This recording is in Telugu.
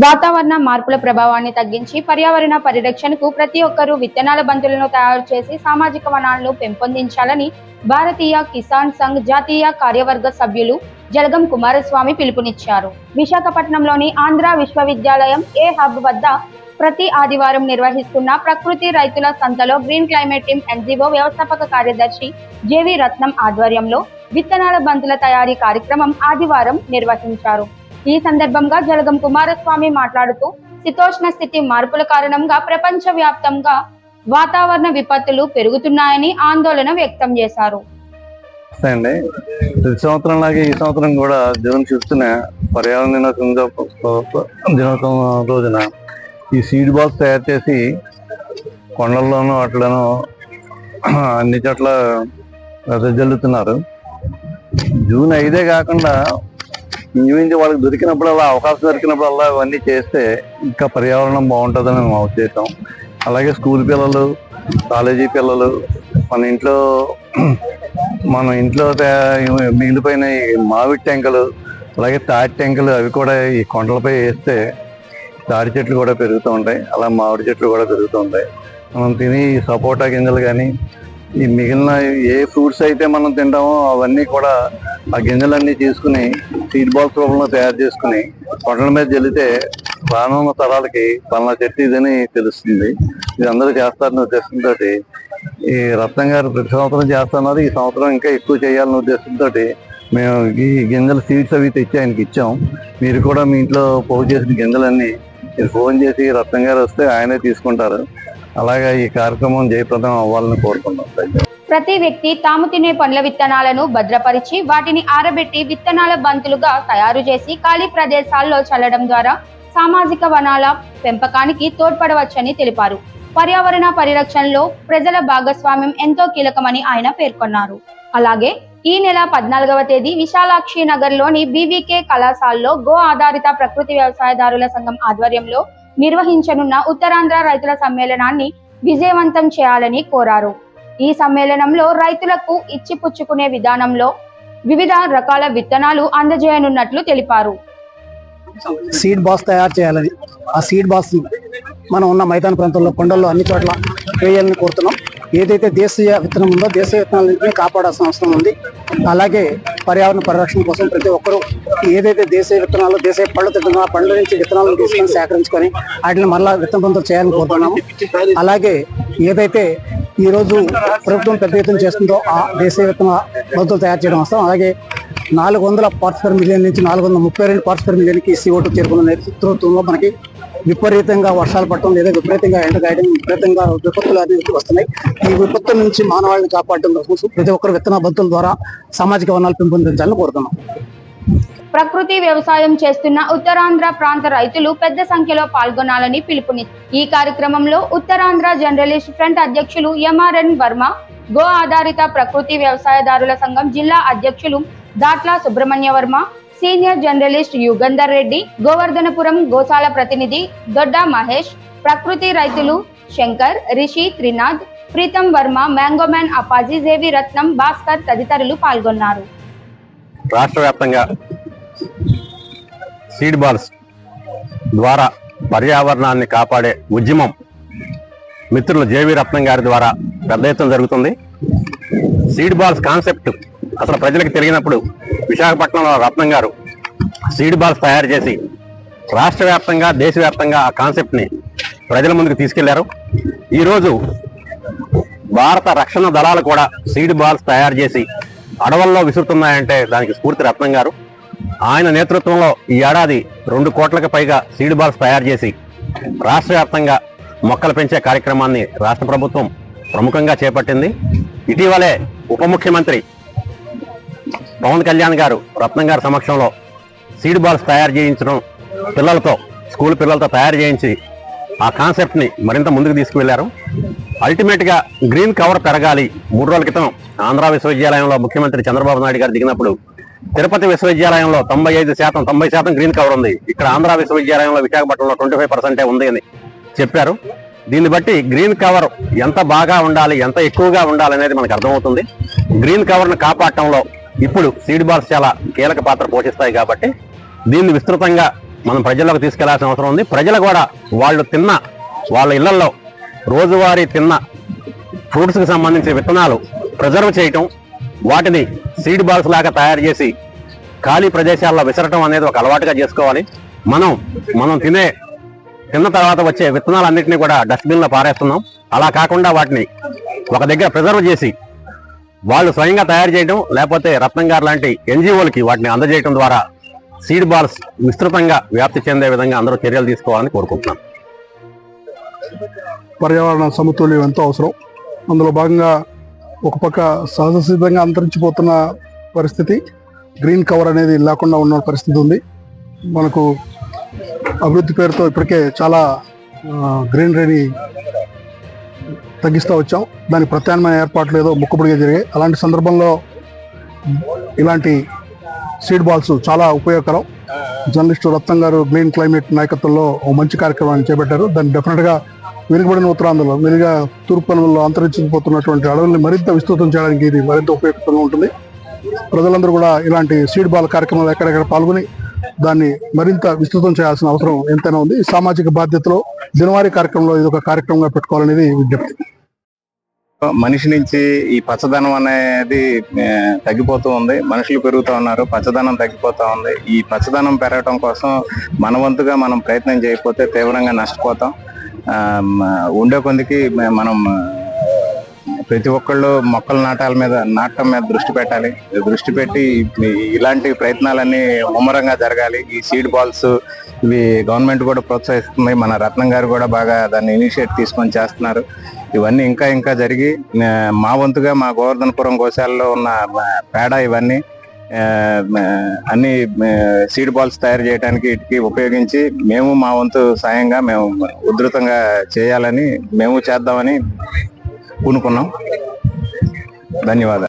వాతావరణ మార్పుల ప్రభావాన్ని తగ్గించి పర్యావరణ పరిరక్షణకు ప్రతి ఒక్కరూ విత్తనాల బంతులను తయారు చేసి సామాజిక వనాలను పెంపొందించాలని భారతీయ కిసాన్ సంఘ్ జాతీయ కార్యవర్గ సభ్యులు జలగం కుమారస్వామి పిలుపునిచ్చారు. విశాఖపట్నంలోని ఆంధ్ర విశ్వవిద్యాలయం ఏ హబ్ వద్ద ప్రతి ఆదివారం నిర్వహిస్తున్న ప్రకృతి రైతుల సంతలో గ్రీన్ క్లైమేట్ టీమ్ ఎన్జీఓ వ్యవస్థాపక కార్యదర్శి జేవి రత్నం ఆధ్వర్యంలో విత్తనాల బంతుల తయారీ కార్యక్రమం ఆదివారం నిర్వహించారు. ఈ సందర్భంగా జలగం కుమారస్వామి మాట్లాడుతూ శీతోష్ణ స్థితి మార్పుల కారణంగా ప్రపంచ వ్యాప్తంగా వాతావరణ విపత్తులు పెరుగుతున్నాయని ఆందోళన వ్యక్తం చేశారు. ప్రతి సంవత్సరం లాగే ఈ సంవత్సరం కూడా జూన్ 5న పర్యావరణ దినోత్సవం రోజున ఈ సీడ్ బాల్స్ తయారు చేసి కొండల్లోనూ వాటిలోనూ అన్ని చోట్ల వెదజల్లుతున్నారు. జూన్ 5 కాకుండా ఈవెంట్ వాళ్ళకి దొరికినప్పుడల్లా అవకాశం దొరికినప్పుడల్లా ఇవన్నీ చేస్తే ఇంకా పర్యావరణం బాగుంటుందని మా ఉద్దేశం. అలాగే స్కూల్ పిల్లలు, కాలేజీ పిల్లలు మన ఇంట్లో మిగిలిపోయిన మామిడి టెంకలు, అలాగే తాటి టెంకలు అవి కూడా ఈ కొండలపై వేస్తే తాటి చెట్లు కూడా పెరుగుతూ ఉంటాయి, అలా మామిడి చెట్లు కూడా పెరుగుతూ ఉంటాయి. మనం తిని సపోటా గింజలు కానీ ఈ మిగిలిన ఏ ఫ్రూట్స్ అయితే మనం తింటామో అవన్నీ కూడా ఆ గింజలన్నీ తీసుకుని సీడ్ బాల్స్ రూపంలో తయారు చేసుకుని కొండల మీద జల్లితే రానున్న తరాలకి పలానా చెట్టు ఇదని తెలుస్తుంది. ఇది అందరూ చేస్తారనే ఉద్దేశంతో ఈ రత్నం గారు ప్రతి సంవత్సరం చేస్తున్నారు. ఈ సంవత్సరం ఇంకా ఎక్కువ చేయాలనే ఉద్దేశంతో మేము ఈ గింజల సీడ్స్ అవి తెచ్చి ఆయనకి ఇచ్చాం. మీరు కూడా మీ ఇంట్లో పోగు చేసిన గింజలన్నీ మీరు ఫోన్ చేసి రత్నం గారు వస్తే ఆయనే తీసుకుంటారు. అలాగే ఈ కార్యక్రమం జయప్రదం అవ్వాలని కోరుకుంటున్నాం. ప్రతి వ్యక్తి తాము తినే పండ్ల విత్తనాలను భద్రపరిచి వాటిని ఆరబెట్టి విత్తనాల బంతులుగా తయారు చేసి ఖాళీ ప్రదేశాల్లో చల్లడం ద్వారా సామాజిక వనాల పెంపకానికి తోడ్పడవచ్చని తెలిపారు. పర్యావరణ పరిరక్షణలో ప్రజల భాగస్వామ్యం ఎంతో కీలకమని ఆయన పేర్కొన్నారు. అలాగే ఈ నెల 14వ తేదీ విశాలాక్షి నగర్ లోని బీవీకే కళాశాలలో గో ఆధారిత ప్రకృతి వ్యవసాయదారుల సంఘం ఆధ్వర్యంలో నిర్వహించనున్న ఉత్తరాంధ్ర రైతుల సమ్మేళనాన్ని విజయవంతం చేయాలని కోరారు. ఈ సమ్మేళనంలో రైతులకు ఇచ్చిపుచ్చుకునే విధానంలో వివిధ రకాల విత్తనాలు అందజేయనున్నట్లు తెలిపారు. సీడ్ బాక్స్ తయారు చేయాలని, ఆ సీడ్ బాక్స్ మనం ఉన్న మైదాన ప్రాంతంలో, కొండల్లో అన్ని చోట్ల వేయాలని కోరుతున్నాం. ఏదైతే దేశీయ విత్తనం ఉందో దేశీయ విత్తనాలన్నింటినీ కాపాడాల్సిన అవసరం ఉంది. అలాగే పర్యావరణ పరిరక్షణ కోసం ప్రతి ఒక్కరూ ఏదైతే దేశీయ విత్తనాలు, దేశీయ పళ్ళు తింటున్నా ఆ పళ్ళ నుంచి విత్తనాలను తీసుకొని సేకరించుకొని వాటిని మరలా విత్తన బంతులు చేయాలని కోరుతున్నాము. అలాగే ఏదైతే ఈరోజు ప్రభుత్వం పెద్ద ఎత్తున చేస్తుందో ఆ దేశీయ విత్తన బంతులు తయారు చేయడం అవసరం. అలాగే 400 పార్ట్స్ పర్ మిలియన్ నుంచి 432 పార్ట్స్ పర్ మిలియన్కి CO2 చేరుకున్న నేతృత్వంలో మనకి విపరీతంగా వర్షాలు పడటం లేదా విపరీతంగా ఎండగాయడం, విపరీతంగా విపత్తులు అనేవి వస్తున్నాయి. ఈ విపత్తుల నుంచి మానవాళిని కాపాడటం కోసం ప్రతి ఒక్కరు విత్తన బంతుల ద్వారా సామాజిక వనాలు పెంపొందించాలని కోరుతున్నాం. ప్రకృతి వ్యవసాయం చేస్తున్న ఉత్తరాంధ్ర ప్రాంత రైతులు పెద్ద సంఖ్యలో పాల్గొనాలని పిలుపునిచ్చారు. ఈ కార్యక్రమంలో ఉత్తరాంధ్ర జర్నలిస్ట్ ఫ్రంట్ అధ్యక్షులు ఎంఆర్ఎన్ వర్మ, గో ఆధారిత ప్రకృతి వ్యవసాయదారుల సంఘం జిల్లా అధ్యక్షులు దాట్ల సుబ్రహ్మణ్య వర్మ, సీనియర్ జర్నలిస్ట్ యుగంధర్ రెడ్డి, గోవర్ధనపురం గోశాల ప్రతినిధి దొడ్డ మహేష్, ప్రకృతి రైతులు శంకర్, రిషి, త్రినాథ్, ప్రీతం వర్మ, మ్యాంగోమ్యాన్ అప్పాజీ, జేవి రత్నం, భాస్కర్ తదితరులు పాల్గొన్నారు. రాష్ట్ర వ్యాప్తంగా సీడ్ బాల్స్ ద్వారా పర్యావరణాన్ని కాపాడే ఉద్యమం మిత్రులు జేవి రత్నం గారి ద్వారా పెద్ద ఎత్తున జరుగుతుంది. సీడ్ బాల్స్ కాన్సెప్ట్ అసలు ప్రజలకు తెలియనప్పుడు విశాఖపట్నంలో రత్నం గారు సీడ్ బాల్స్ తయారు చేసి రాష్ట్ర వ్యాప్తంగా, దేశవ్యాప్తంగా ఆ కాన్సెప్ట్ని ప్రజల ముందుకు తీసుకెళ్లారు. ఈరోజు భారత రక్షణ దళాలు కూడా సీడ్ బాల్స్ తయారు చేసి అడవుల్లో విసురుతున్నాయంటే దానికి స్ఫూర్తి రత్నం గారు. ఆయన నేతృత్వంలో ఈ ఏడాది 2 కోట్లకు పైగా సీడ్ బాల్స్ తయారు చేసి రాష్ట్ర వ్యాప్తంగా మొక్కలు పెంచే కార్యక్రమాన్ని రాష్ట్ర ప్రభుత్వం ప్రముఖంగా చేపట్టింది. ఇటీవలే ఉప ముఖ్యమంత్రి పవన్ కళ్యాణ్ గారు రత్నం గారి సమక్షంలో సీడ్ బాల్స్ తయారు చేయించడం, స్కూల్ పిల్లలతో తయారు చేయించి ఆ కాన్సెప్ట్ని మరింత ముందుకు తీసుకువెళ్లారు. అల్టిమేట్గా గ్రీన్ కవర్ పెరగాలి. 3 రోజుల క్రితం ఆంధ్ర విశ్వవిద్యాలయంలో ముఖ్యమంత్రి చంద్రబాబు నాయుడు గారు దిగినప్పుడు తిరుపతి విశ్వవిద్యాలయంలో 90% గ్రీన్ కవర్ ఉంది, ఇక్కడ ఆంధ్ర విశ్వవిద్యాలయంలో విశాఖపట్నంలో 25% ఉంది అని చెప్పారు. దీన్ని బట్టి గ్రీన్ కవర్ ఎంత బాగా ఉండాలి, ఎంత ఎక్కువగా ఉండాలి అనేది మనకు అర్థమవుతుంది. గ్రీన్ కవర్ను కాపాడటంలో ఇప్పుడు సీడ్ బాల్స్ చాలా కీలక పాత్ర పోషిస్తాయి కాబట్టి దీన్ని విస్తృతంగా మనం ప్రజల్లోకి తీసుకెళ్లాల్సిన అవసరం ఉంది. ప్రజలు కూడా వాళ్ళు తిన్న వాళ్ళ ఇళ్లలో రోజువారీ తిన్న ఫ్రూట్స్కి సంబంధించిన విత్తనాలు ప్రిజర్వ్ చేయటం, వాటిని సీడ్ బాల్స్ లాగా తయారు చేసి ఖాళీ ప్రదేశాల్లో విసరటం అనేది ఒక అలవాటుగా చేసుకోవాలి. మనం తిన్న తర్వాత వచ్చే విత్తనాలన్నింటినీ కూడా డస్ట్బిన్లో పారేస్తున్నాం. అలా కాకుండా వాటిని ఒక దగ్గర ప్రిజర్వ్ చేసి వాళ్ళు స్వయంగా తయారు చేయడం, లేకపోతే రత్నం గారు లాంటి ఎన్జిఓలకి వాటిని అందజేయడం ద్వారా సీడ్ బాల్స్ విస్తృతంగా వ్యాప్తి చెందే విధంగా అందరూ చర్యలు తీసుకోవాలని కోరుకుంటున్నాం. పర్యావరణ సమతుల్యం ఎంతో అవసరం. అందులో భాగంగా ఒక పక్క సహజ సిద్ధంగా అంతరించిపోతున్న పరిస్థితి, గ్రీన్ కవర్ అనేది లేకుండా ఉన్న పరిస్థితి ఉంది. మనకు అభివృద్ధి పేరుతో ఇప్పటికే చాలా గ్రీనరీని తగ్గిస్తూ వచ్చాం. దానికి ప్రత్యామ్నాయ ఏర్పాట్లు ఏదో ముక్కుపుడిగా జరిగాయి. అలాంటి సందర్భంలో ఇలాంటి సీడ్ బాల్స్ చాలా ఉపయోగకరం. జర్నలిస్టు రత్నం గారు గ్రీన్ క్లైమేట్ నాయకత్వంలో ఓ మంచి కార్యక్రమాన్ని చేపట్టారు. దాన్ని డెఫినెట్గా వెనుకబడిన ఉత్తరాంధ్రలో, మెరుగా తూర్పు కనుమల్లో అంతరించిపోతున్నటువంటి అడవుల్ని మరింత విస్తృతం చేయడానికి ఇది మరింత ఉపయోగకరంగా ఉంటుంది. ప్రజలందరూ కూడా ఇలాంటి సీడ్ బాల్ కార్యక్రమాలు ఎక్కడెక్కడ పాల్గొని దాన్ని మరింత విస్తృతం చేయాల్సిన అవసరం ఎంతైనా ఉంది. సామాజిక బాధ్యతలో దినవారీ కార్యక్రమంలో ఇది ఒక కార్యక్రమంగా పెట్టుకోవాలనేది విజ్ఞప్తి. మనిషి నుంచి ఈ పచ్చదనం అనేది తగ్గిపోతూ ఉంది. మనుషులు పెరుగుతూ ఉన్నారు, పచ్చదనం తగ్గిపోతూ ఉంది. ఈ పచ్చదనం పెరగడం కోసం మన వంతుగా మనం ప్రయత్నం చేయకపోతే తీవ్రంగా నష్టపోతాం. ఉండే కొందికి మనం ప్రతి ఒక్కళ్ళు మొక్కలు నాటడం మీద దృష్టి పెట్టాలి. దృష్టి పెట్టి ఇలాంటి ప్రయత్నాలన్నీ ముమ్మరంగా జరగాలి. ఈ సీడ్ బాల్స్ ఇవి గవర్నమెంట్ కూడా ప్రోత్సహిస్తుంది. మన రత్నం గారు కూడా బాగా దాన్ని ఇనిషియేట్ తీసుకొని చేస్తున్నారు. ఇవన్నీ ఇంకా జరిగి మా వంతుగా మా గోవర్ధనపురం గోశాలలో ఉన్న పేడ ఇవన్నీ అన్ని సీడ్ బాల్స్ తయారు చేయడానికి వీటికి ఉపయోగించి మేము మా వంతు సాయంగా మేము ఉధృతంగా చేయాలని, మేము చేద్దామని పూనుకున్నాం. ధన్యవాదాలు.